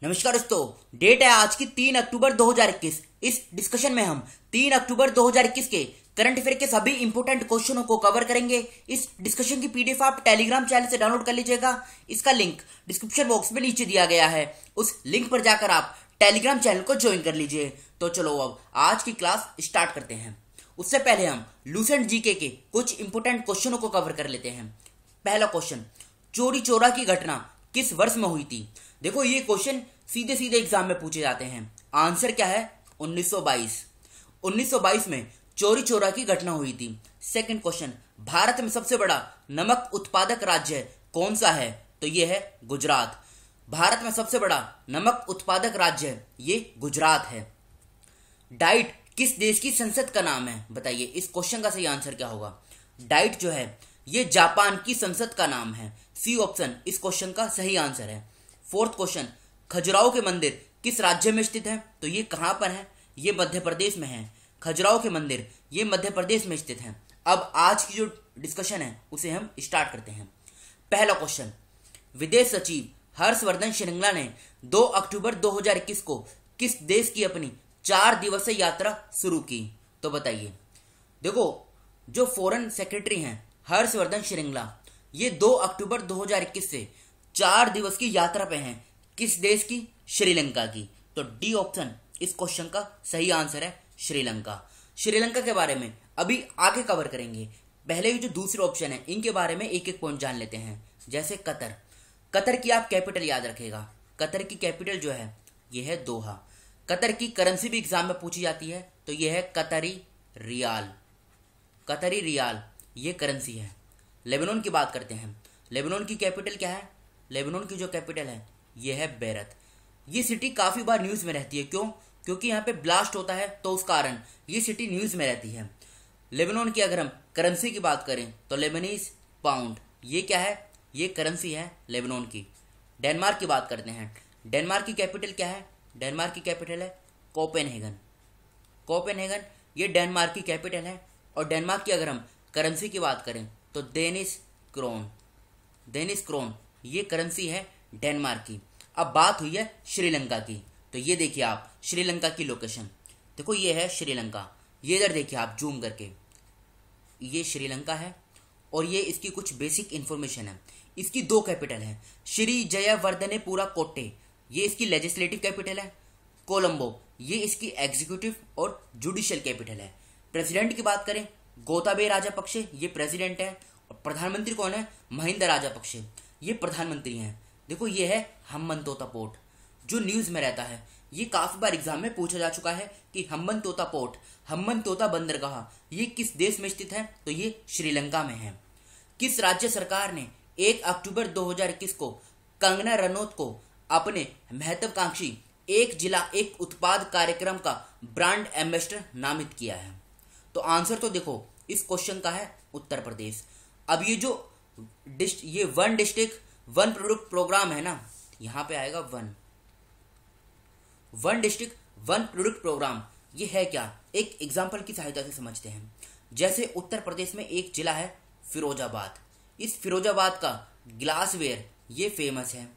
नमस्कार दोस्तों, डेट है आज की 3 अक्टूबर 2021। इस डिस्कशन में हम 3 अक्टूबर 2021 के करंट अफेयर के सभी इंपोर्टेंट क्वेश्चनों को कवर करेंगे। इस डिस्कशन की पीडीएफ आप टेलीग्राम चैनल से डाउनलोड कर लीजिएगा। इसका लिंक डिस्क्रिप्शन बॉक्स में नीचे दिया गया है, उस लिंक पर जाकर आप टेलीग्राम चैनल को ज्वाइन कर लीजिए। तो चलो अब आज की क्लास स्टार्ट करते हैं। उससे पहले हम लूसेंट जीके के कुछ इंपोर्टेंट क्वेश्चनों को कवर कर लेते हैं। पहला क्वेश्चन, चोरी चोरा की घटना किस वर्ष में हुई थी? देखो, ये क्वेश्चन सीधे सीधे एग्जाम में पूछे जाते हैं। आंसर क्या है? 1922 में चोरी चोरा की घटना हुई थी। सेकंड क्वेश्चन, भारत में सबसे बड़ा नमक उत्पादक राज्य कौन सा है? तो ये है गुजरात। भारत में सबसे बड़ा नमक उत्पादक राज्य ये गुजरात है। डाइट किस देश की संसद का नाम है? बताइए, इस क्वेश्चन का सही आंसर क्या होगा? डाइट जो है ये जापान की संसद का नाम है। सी ऑप्शन इस क्वेश्चन का सही आंसर है। फोर्थ क्वेश्चन, खजुराहो के मंदिर किस राज्य में स्थित है? तो ये कहां पर है? ये मध्य प्रदेश में है। खजुराहो के मंदिर ये मध्य प्रदेश में स्थित है। अब आज की जो डिस्कशन है उसे हम स्टार्ट करते हैं। पहला क्वेश्चन, विदेश सचिव हर्षवर्धन श्रृंगला ने 2 अक्टूबर 2021 को किस देश की अपनी 4 दिवसीय यात्रा शुरू की? तो बताइए। देखो, जो फॉरेन सेक्रेटरी हैं हर्षवर्धन श्रृंगला, ये 2 अक्टूबर 2021 से 4 दिवस की यात्रा पे हैं। किस देश की? श्रीलंका की। तो डी ऑप्शन इस क्वेश्चन का सही आंसर है, श्रीलंका। श्रीलंका के बारे में अभी आगे कवर करेंगे। पहले ये जो दूसरे ऑप्शन है इनके बारे में एक एक पॉइंट जान लेते हैं। जैसे कतर, कतर की आप कैपिटल याद रखेगा। कतर की कैपिटल जो है ये है दोहा। कतर की करेंसी भी एग्जाम में पूछी जाती है, तो ये है कतरी रियाल। कतरी रियाल ये करेंसी है। लेबनान की बात करते हैं। लेबनान की कैपिटल क्या है? लेबनान की जो कैपिटल है ये है बेरत। ये सिटी काफी बार न्यूज में रहती है। क्यों? क्योंकि यहाँ पे ब्लास्ट होता है, तो उस कारण ये सिटी न्यूज में रहती है। लेबनान की अगर हम करेंसी की बात करें तो लेबनीज पाउंड ये क्या है? ये करेंसी है लेबनान की। डेनमार्क की बात करते हैं। डेनमार्क की कैपिटल क्या है? डेनमार्क की कैपिटल है कोपेनहेगन। कोपेनहेगन ये डेनमार्क की कैपिटल है। और डेनमार्क की अगर हम करेंसी की बात करें तो डेनिश क्रोन। डेनिश क्रोन ये करेंसी है डेनमार्क की। अब बात हुई है श्रीलंका की, तो ये देखिए आप श्रीलंका की लोकेशन। देखो, ये है श्रीलंका। ये इधर देखिए आप जूम करके, ये श्रीलंका है और ये इसकी कुछ बेसिक इंफॉर्मेशन है। इसकी 2 कैपिटल है। श्री जयवर्धनेपुरा कोट्टे ये इसकी लेजिस्लेटिव कैपिटल है। कोलंबो ये इसकी एग्जीक्यूटिव और जुडिशियल कैपिटल है। प्रेसिडेंट की बात करें, गोताबे राजापक्षे ये प्रेसिडेंट है। और प्रधानमंत्री कौन है? महिंदा राजापक्षे ये प्रधानमंत्री हैं। देखो, ये है हम्बनतोता पोर्ट जो न्यूज में रहता है। ये काफी बार एग्जाम में पूछा जा चुका है कि हम्बनतोता पोर्ट, हम्बनतोता बंदरगाह ये किस देश में स्थित है? तो ये श्रीलंका में है। किस राज्य सरकार ने 1 अक्टूबर 2021 को कंगना रनौत को अपने महत्वाकांक्षी एक जिला एक उत्पाद कार्यक्रम का ब्रांड एम्बेसडर नामित किया है? तो आंसर तो देखो इस क्वेश्चन का है उत्तर प्रदेश। अब ये जो ये 1 डिस्ट्रिक्ट 1 प्रोडक्ट प्रोग्राम है ना, यहां पे आएगा 1 डिस्ट्रिक्ट 1 प्रोडक्ट प्रोग्राम। ये है क्या? एक एग्जांपल की सहायता से समझते हैं। जैसे उत्तर प्रदेश में एक जिला है फिरोजाबाद। इस फिरोजाबाद का ग्लासवेयर ये फेमस है,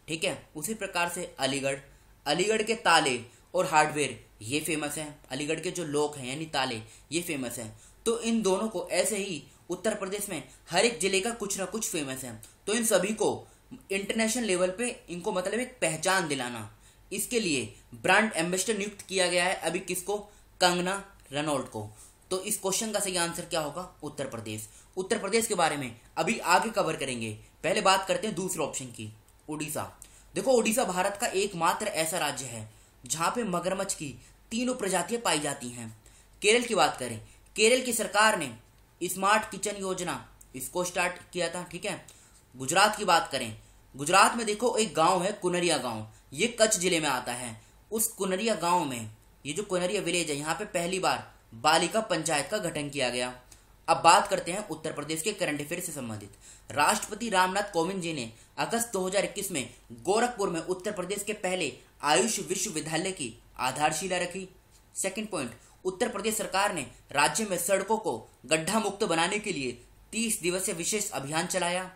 ठीक है। उसी प्रकार से अलीगढ़ के ताले और हार्डवेयर ये फेमस है। अलीगढ़ के जो लोग हैं यानी ताले ये फेमस है। तो इन दोनों को ऐसे ही उत्तर प्रदेश में हर एक जिले का कुछ ना कुछ फेमस है। तो इन सभी को इंटरनेशनल लेवल पे इनको मतलब एक पहचान दिलाना, इसके लिए ब्रांड एम्बेसडर नियुक्त किया गया है। अभी किसको? कंगना रनौत को। तो इस क्वेश्चन का सही आंसर क्या होगा? उत्तर प्रदेश। उत्तर प्रदेश के बारे में अभी आगे कवर करेंगे। पहले बात करते हैं दूसरे ऑप्शन की, उड़ीसा। देखो, उड़ीसा भारत का एकमात्र ऐसा राज्य है जहां पे मगरमच्छ की 3 प्रजातियां पाई जाती हैं। केरल की बात करें, केरल की सरकार ने स्मार्ट किचन योजना इसको स्टार्ट किया था, ठीक है। गुजरात की बात करें, गुजरात में देखो एक गांव है कुनरिया गांव, ये कच्छ जिले में आता है। उस कुनरिया गांव में ये जो कुनरिया विलेज है यहाँ पे पहली बार बालिका पंचायत का गठन किया गया। अब बात करते हैं उत्तर प्रदेश के करंट अफेयर से संबंधित। राष्ट्रपति रामनाथ कोविंद जी ने अगस्त 2021 में गोरखपुर में उत्तर प्रदेश के पहले आयुष विश्वविद्यालय की आधारशिला रखी। सेकंड पॉइंट, उत्तर प्रदेश सरकार ने राज्य में सड़कों को गड्ढा मुक्त बनाने के लिए 30 दिवसीय विशेष अभियान चलाया।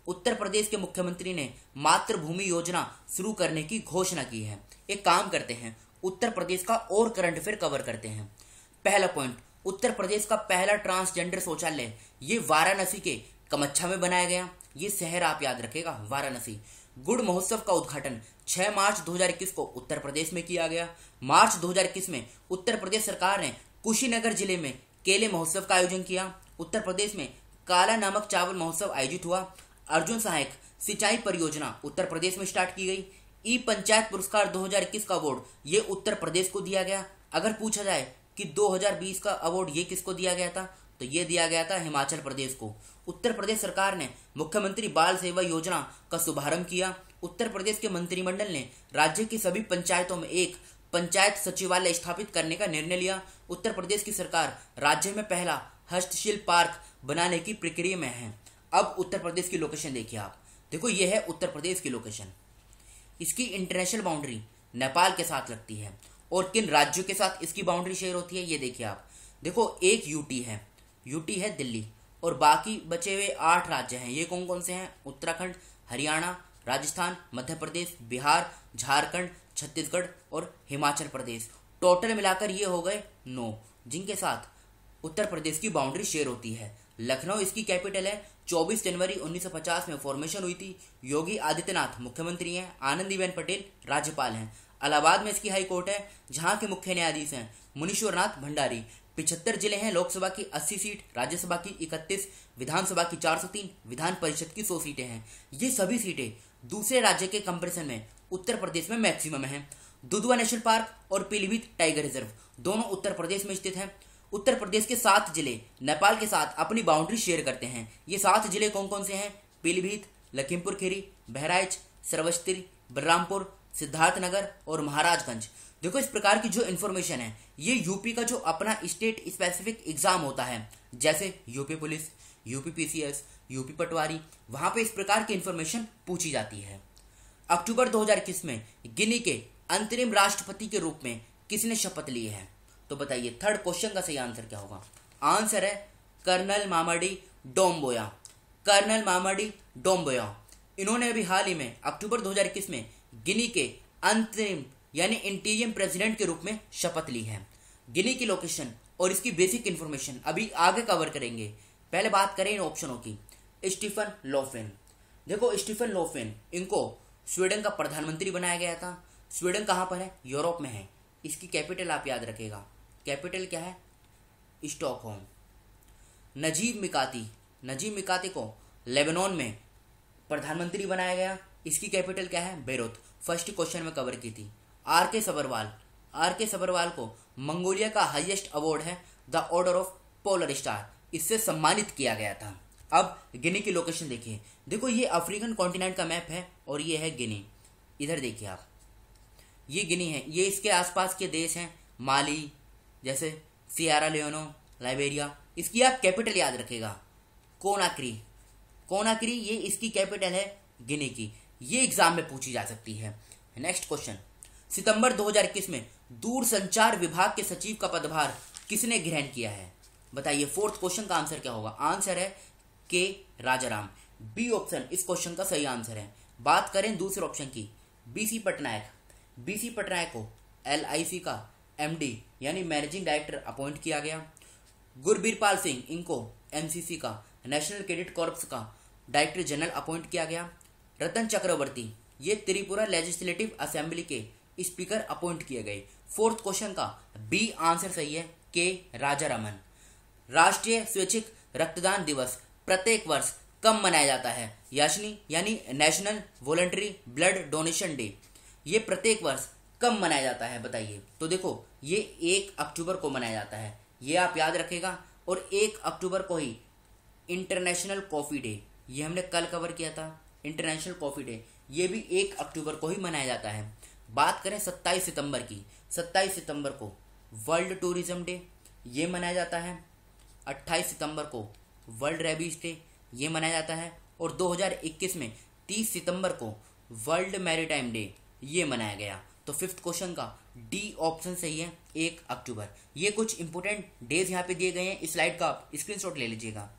उत्तर प्रदेश के मुख्यमंत्री ने मातृभूमि योजना शुरू करने की घोषणा की है। एक काम करते हैं, उत्तर प्रदेश का और करंट अफेयर कवर करते हैं। पहला पॉइंट, उत्तर प्रदेश का पहला ट्रांसजेंडर शौचालय ये वाराणसी के कमच्छा में बनाया गया। ये शहर आप याद रखेगा, वाराणसी। गुड़ महोत्सव का उद्घाटन 6 मार्च 2021 को उत्तर प्रदेश में किया गया। मार्च 2021 में उत्तर प्रदेश सरकार ने कुशीनगर जिले में केले महोत्सव का आयोजन किया। उत्तर प्रदेश में काला नमक चावल महोत्सव आयोजित हुआ। अर्जुन सहायक सिंचाई परियोजना उत्तर प्रदेश में स्टार्ट की गई। ई पंचायत पुरस्कार 2021 का अवार्ड ये उत्तर प्रदेश को दिया गया। अगर पूछा जाए कि 2020 का अवार्ड ये किसको दिया गया था, तो ये दिया गया था हिमाचल प्रदेश को। उत्तर प्रदेश सरकार ने मुख्यमंत्री बाल सेवा योजना का शुभारंभ किया। उत्तर प्रदेश के मंत्रिमंडल ने राज्य की सभी पंचायतों में एक पंचायत सचिवालय स्थापित करने का निर्णय लिया। उत्तर प्रदेश की सरकार राज्य में पहला हस्तशिल्प पार्क बनाने की प्रक्रिया में है। अब उत्तर प्रदेश की लोकेशन देखिए आप। देखो ये है उत्तर प्रदेश की लोकेशन। इसकी इंटरनेशनल बाउंड्री नेपाल के साथ लगती है। और किन राज्यों के साथ इसकी बाउंड्री शेयर होती है ये देखिए आप। देखो एक यूटी है दिल्ली, और बाकी बचे हुए 8 राज्य हैं। ये कौन कौन से हैं? उत्तराखंड, हरियाणा, राजस्थान, मध्य प्रदेश, बिहार, झारखंड, छत्तीसगढ़ और हिमाचल प्रदेश। टोटल मिलाकर ये हो गए 9 जिनके साथ उत्तर प्रदेश की बाउंड्री शेयर होती है। लखनऊ इसकी कैपिटल है। 24 जनवरी 1950 में फॉर्मेशन हुई थी। योगी आदित्यनाथ मुख्यमंत्री हैं। आनंदीबेन पटेल राज्यपाल हैं। इलाहाबाद में इसकी हाई कोर्ट है, जहां के मुख्य न्यायाधीश हैं मुनीश्वरनाथ भंडारी। 75 जिले हैं। लोकसभा की 80 सीट, राज्यसभा की 31, विधानसभा की 403, विधान परिषद की 100 सीटें हैं। ये सभी सीटें दूसरे राज्य के कंपेरिजन में उत्तर प्रदेश में मैक्सिमम है। दुधवा नेशनल पार्क और पीलीभीत टाइगर रिजर्व दोनों उत्तर प्रदेश में स्थित हैं। उत्तर प्रदेश के 7 जिले नेपाल के साथ अपनी बाउंड्री शेयर करते हैं। ये 7 जिले कौन कौन से हैं? पीलीभीत, लखीमपुर खीरी, बहराइच, श्रावस्ती, बलरामपुर, सिद्धार्थनगर और महाराजगंज। देखो इस प्रकार की जो इन्फॉर्मेशन है ये यूपी का जो अपना स्टेट स्पेसिफिक एग्जाम होता है, जैसे UP police, UP PCS, UP Patwari, वहां पे इस प्रकार की इन्फॉर्मेशन पूछी जाती है। अक्टूबर 2021 में गिनी के अंतरिम राष्ट्रपति के रूप में किसने शपथ ली है? तो बताइए थर्ड क्वेश्चन का सही आंसर क्या होगा? आंसर है कर्नल मामाडी डोम्बोया। कर्नल मामाडी डोम्बोया इन्होंने अभी हाल ही में अक्टूबर 2021 में गिनी के अंतरिम यानी इंटीरियम प्रेसिडेंट के रूप में शपथ ली है। गिनी की लोकेशन और इसकी बेसिक इंफॉर्मेशन अभी आगे कवर करेंगे। पहले बात करें इन ऑप्शनों की। स्टीफन लोफेन, देखो स्टीफन लोफेन इनको स्वीडन का प्रधानमंत्री बनाया गया था। स्वीडन कहां पर है? यूरोप में है। इसकी कैपिटल आप याद रखेगा, कैपिटल क्या है? स्टॉकहोम। नजीब मिकाती को लेबनान में प्रधानमंत्री बनाया गया। इसकी कैपिटल क्या है? बेरूत। फर्स्ट क्वेश्चन में कवर की थी। आर के सबरवाल को मंगोलिया का हाईएस्ट अवार्ड है the order of polar star, इससे सम्मानित किया गया था। अब गिनी की लोकेशन देखिए। देखो ये अफ्रीकन कॉन्टिनेंट का मैप है और ये है गिनी। इधर देखिए आप, ये गिनी है। ये इसके आसपास के देश हैं, माली जैसे सियरा लियोनो, लाइबेरिया। इसकी आप कैपिटल याद रखेगा, कोनाक्री ये इसकी कैपिटल है गिनी की। ये एग्जाम में पूछी जा सकती है। नेक्स्ट क्वेश्चन, सितंबर 2021 में दूरसंचार विभाग के सचिव का पदभार किसने ग्रहण किया है? बताइए फोर्थ क्वेश्चन का आंसर क्या होगा? आंसर है के राजाराम। बी ऑप्शन इस क्वेश्चन का सही आंसर है। बात करें दूसरे ऑप्शन की, बीसी पटनायक को एलआईसी का एमडी यानी मैनेजिंग डायरेक्टर अपॉइंट किया गया। गुरबीरपाल सिंह इनको एमसीसी का नेशनल कैडेट कॉर्प्स का डायरेक्टर जनरल अपॉइंट किया गया। रतन चक्रवर्ती ये त्रिपुरा लेजिस्लेटिव असेंबली के स्पीकर अपॉइंट किए गए। फोर्थ क्वेश्चन का बी आंसर सही है, के राजारामन। राष्ट्रीय स्वैच्छिक रक्तदान दिवस प्रत्येक वर्ष कब मनाया जाता है? यानी national voluntary blood donation day. ये प्रत्येक वर्ष कब मनाया जाता है बताइए? तो देखो ये 1 अक्टूबर को मनाया जाता है, ये आप याद रखेगा। और 1 अक्टूबर को ही इंटरनेशनल कॉफी डे, ये हमने कल कवर किया था। इंटरनेशनल कॉफी डे ये भी 1 अक्टूबर को ही मनाया जाता है। बात करें 27 सितंबर की, 27 सितंबर को वर्ल्ड टूरिज्म डे ये मनाया जाता है। 28 सितंबर को वर्ल्ड रेबीज डे ये मनाया जाता है। और 2021 में 30 सितंबर को वर्ल्ड मैरीटाइम डे ये मनाया गया। तो फिफ्थ क्वेश्चन का डी ऑप्शन सही है, 1 अक्टूबर। ये कुछ इंपोर्टेंट डेज यहाँ पे दिए गए हैं, इस स्लाइड का आप स्क्रीनशॉट ले लीजिएगा।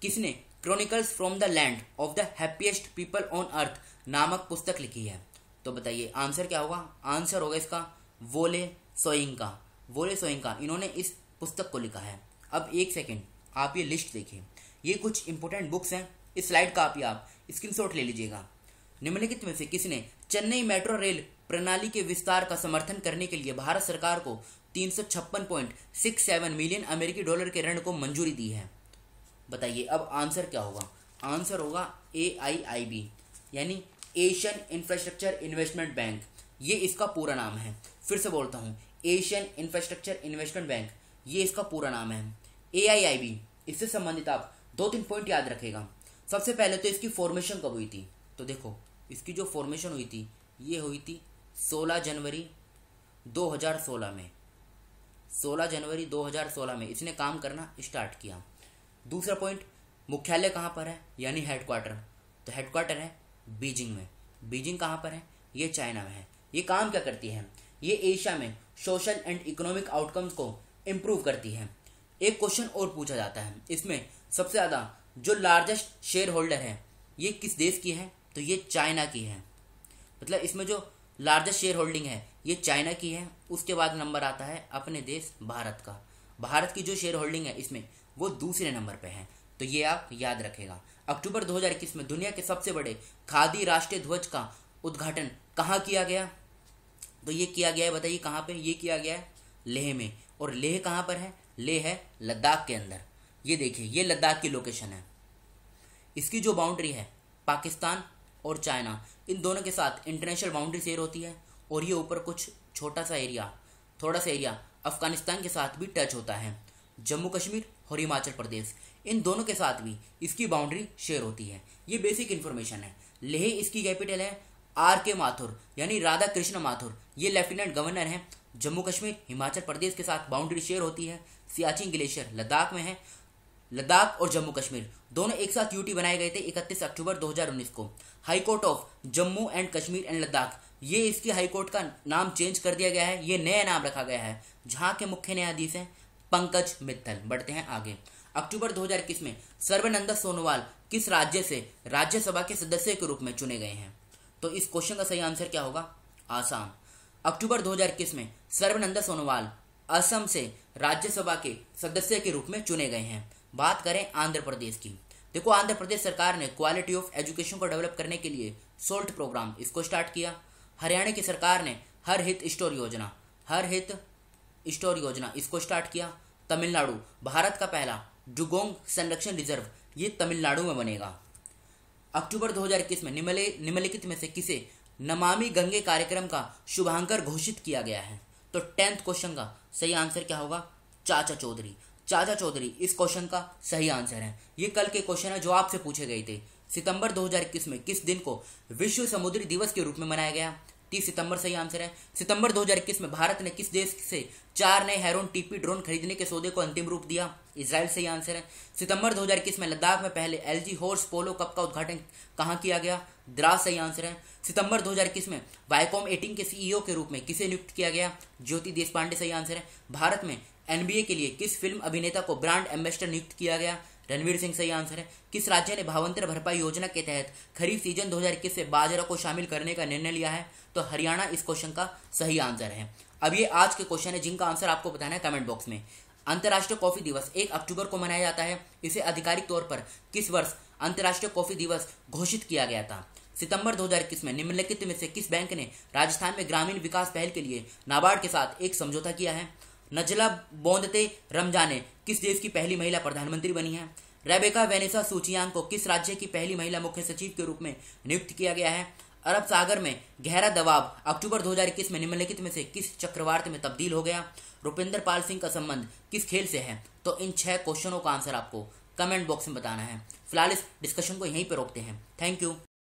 किसने chronicles from the land of the happiest people on earth नामक पुस्तक लिखी है? तो बताइए आंसर क्या होगा? आंसर होगा इसका वोले सोयिंका। वोले सोयिंका इन्होंने इस पुस्तक को लिखा है। अब एक सेकेंड, आप ये लिस्ट देखिए, ये कुछ इंपोर्टेंट बुक्स हैं। इस स्लाइड का आप स्क्रीनशॉट ले लीजिएगा। निम्नलिखित में से किसने चेन्नई मेट्रो रेल प्रणाली के विस्तार का समर्थन करने के लिए भारत सरकार को 356.67 मिलियन अमेरिकी डॉलर के ऋण को मंजूरी दी है? बताइए अब आंसर क्या होगा? आंसर होगा AIIB यानी एशियन इंफ्रास्ट्रक्चर इन्वेस्टमेंट बैंक। ये इसका पूरा नाम है। फिर से बोलता हूँ, एशियन इंफ्रास्ट्रक्चर इन्वेस्टमेंट बैंक, ये इसका पूरा नाम है AIIB। इससे संबंधित आप 2-3 पॉइंट याद रखेगा। सबसे पहले तो इसकी फॉर्मेशन कब हुई थी? तो देखो इसकी जो फॉर्मेशन हुई थी ये हुई थी 16 जनवरी 2016 में। 16 जनवरी 2016 में इसने काम करना स्टार्ट किया। दूसरा पॉइंट, मुख्यालय कहाँ पर है यानी हेडक्वार्टर? तो हेडक्वार्टर है बीजिंग में। बीजिंग कहाँ पर है? ये चाइना में है। ये काम क्या करती है? ये एशिया में सोशल एंड इकोनॉमिक आउटकम्स को इम्प्रूव करती है। एक क्वेश्चन और पूछा जाता है इसमें, सबसे ज़्यादा जो लार्जेस्ट शेयर होल्डर है ये किस देश की है? तो ये चाइना की है। मतलब इसमें जो लार्जेस्ट शेयर होल्डिंग है ये चाइना की है। उसके बाद नंबर आता है अपने देश भारत का। भारत की जो शेयर होल्डिंग है इसमें वो दूसरे नंबर पे है। तो ये आप याद रखेगा। अक्टूबर 2021 में दुनिया के सबसे बड़े खादी राष्ट्रीय ध्वज का उद्घाटन कहाँ किया गया? तो ये किया गया है, बताइए कहाँ पे? ये किया गया है लेह में। और लेह कहाँ पर है? लेह है लद्दाख के अंदर। ये देखिए ये लद्दाख की लोकेशन है। इसकी जो बाउंड्री है पाकिस्तान और चाइना, इन दोनों के साथ इंटरनेशनल बाउंड्री शेयर होती है। और ये ऊपर कुछ थोड़ा सा एरिया अफगानिस्तान के साथ भी टच होता है। जम्मू कश्मीर और हिमाचल प्रदेश, इन दोनों के साथ भी इसकी बाउंड्री शेयर होती है। ये बेसिक इन्फॉर्मेशन है। लेह इसकी कैपिटल है। RK माथुर यानी राधा कृष्ण माथुर, ये लेफ्टिनेंट गवर्नर हैं। जम्मू कश्मीर हिमाचल प्रदेश के साथ बाउंड्री शेयर होती है। सियाचिन ग्लेशियर लद्दाख में है। लद्दाख और जम्मू कश्मीर दोनों एक साथ यूटी बनाए गए थे 31 अक्टूबर 2019 को। High court of Jammu and Kashmir and Ladakh, ये इसकी हाई कोर्ट का नाम चेंज कर दिया गया है। ये नया नाम रखा गया है, जहां के मुख्य न्यायाधीश हैं पंकज मित्तल। बढ़ते हैं आगे। अक्टूबर 2021 में सर्बानंद सोनोवाल किस राज्य से राज्यसभा के सदस्य के रूप में चुने गए हैं? तो इस क्वेश्चन का सही आंसर क्या होगा? आसाम। अक्टूबर 2021 में सर्बानंद सोनोवाल असम से राज्यसभा के सदस्य के रूप में चुने गए हैं। बात करें आंध्र प्रदेश की। देखो आंध्र प्रदेश सरकार ने क्वालिटी ऑफ एजुकेशन को डेवलप करने के लिए सोल्ट प्रोग्राम इसको स्टार्ट किया। हरियाणा की सरकार ने हर हित स्टोर योजना इसको स्टार्ट किया। तमिलनाडु, भारत का पहला डुगोंग संरक्षण रिजर्व ये तमिलनाडु में बनेगा। अक्टूबर 2021 में निम्नलिखित में से किसे नमामि गंगे कार्यक्रम का शुभांकर घोषित किया गया है? तो 10th क्वेश्चन का सही आंसर क्या होगा? चाचा चौधरी। चाचा चौधरी इस क्वेश्चन का सही आंसर है। ये कल के क्वेश्चन है जो आपसे पूछे गए थे। सितंबर 2021 में किस दिन को विश्व समुद्री दिवस के रूप में मनाया गया? 30 सितंबर सही आंसर है। सितंबर 2021 में भारत ने किस देश से 4 नए हेरोन TP ड्रोन खरीदने के सौदे को अंतिम रूप दिया? इजराइल सही आंसर है। सितंबर 2021 में लद्दाख में पहले LG हॉर्स पोलो कप का उद्घाटन कहाँ किया गया? द्रास सही आंसर है। सितंबर 2021 में वायकॉम 18 के CEO के रूप में किसे नियुक्त किया गया? ज्योति देशपांडे सही आंसर है। भारत में NBA के लिए किस फिल्म अभिनेता को ब्रांड एम्बेसडर नियुक्त किया गया? रणवीर सिंह सही आंसर है। किस राज्य ने भावांतर भरपाई योजना के तहत खरीफ सीजन 2021 से बाजरा को शामिल करने का निर्णय लिया है? तो हरियाणा इस क्वेश्चन का सही आंसर है। अब ये आज के क्वेश्चन है जिनका आंसर आपको बताना है कमेंट बॉक्स में। अंतर्राष्ट्रीय कॉफी दिवस 1 अक्टूबर को मनाया जाता है। इसे आधिकारिक तौर पर किस वर्ष अंतर्राष्ट्रीय कॉफी दिवस घोषित किया गया था? सितंबर 2021 में निम्नलिखित में से किस बैंक ने राजस्थान में ग्रामीण विकास पहल के लिए नाबार्ड के साथ एक समझौता किया है? नजला बोंदते रमजाने किस देश की पहली महिला प्रधानमंत्री बनी है? रेबेका वेनेसा सूचियांग को किस राज्य की पहली महिला मुख्य सचिव के रूप में नियुक्त किया गया है? अरब सागर में गहरा दबाव अक्टूबर 2021 में निम्नलिखित में से किस चक्रवात में तब्दील हो गया? रुपिंदर पाल सिंह का संबंध किस खेल से है? तो इन 6 क्वेश्चनों का आंसर आपको कमेंट बॉक्स में बताना है। फिलहाल इस डिस्कशन को यहीं पर रोकते हैं। Thank you.